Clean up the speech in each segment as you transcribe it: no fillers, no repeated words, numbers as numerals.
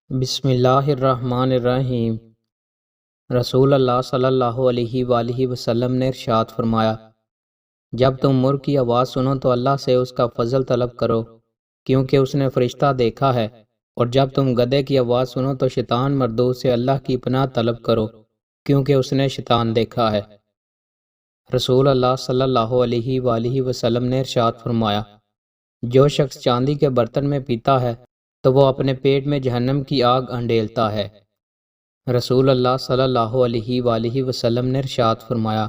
بسم اللہ الرحمن الرحیم۔ رسول اللہ صلی اللہ علیہ وآلہ وسلم نے ارشاد فرمایا، جب تم مرغ کی آواز سنو تو اللہ سے اس کا فضل طلب کرو کیونکہ اس نے فرشتہ دیکھا ہے، اور جب تم گدھے کی آواز سنو تو شیطان مردود سے اللہ کی پناہ طلب کرو کیونکہ اس نے شیطان دیکھا ہے۔ رسول اللہ صلی اللہ علیہ وآلہ وسلم نے ارشاد فرمایا، جو شخص چاندی کے برتن میں پیتا ہے تو وہ اپنے پیٹ میں جہنم کی آگ انڈیلتا ہے۔ رسول اللہ صلی اللہ علیہ وآلہ وسلم نے ارشاد فرمایا،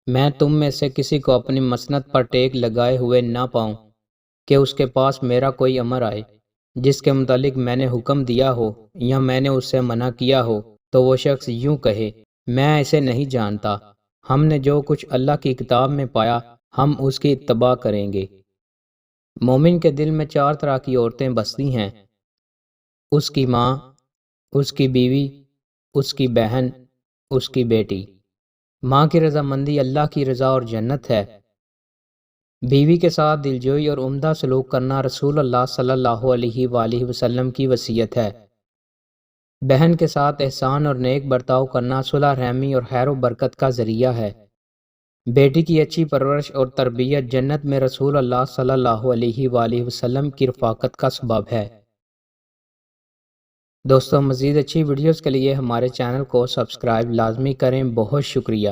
میں تم میں سے کسی کو اپنی مسند پر ٹیک لگائے ہوئے نہ پاؤں کہ اس کے پاس میرا کوئی امر آئے جس کے متعلق میں نے حکم دیا ہو یا میں نے اس سے منع کیا ہو تو وہ شخص یوں کہے، میں اسے نہیں جانتا، ہم نے جو کچھ اللہ کی کتاب میں پایا ہم اس کی اتباع کریں گے۔ مومن کے دل میں 4 طرح کی عورتیں بستی ہیں: اس کی ماں، اس کی بیوی، اس کی بہن، اس کی بیٹی۔ ماں کی رضامندی اللہ کی رضا اور جنت ہے۔ بیوی کے ساتھ دلجوئی اور عمدہ سلوک کرنا رسول اللہ صلی اللہ علیہ وآلہ وسلم کی وصیت ہے۔ بہن کے ساتھ احسان اور نیک برتاؤ کرنا صلح رحمی اور خیر و برکت کا ذریعہ ہے۔ بیٹی کی اچھی پرورش اور تربیت جنت میں رسول اللہ صلی اللہ علیہ وآلہ وسلم کی رفاقت کا سبب ہے۔ دوستو، مزید اچھی ویڈیوز کے لیے ہمارے چینل کو سبسکرائب لازمی کریں۔ بہت شکریہ۔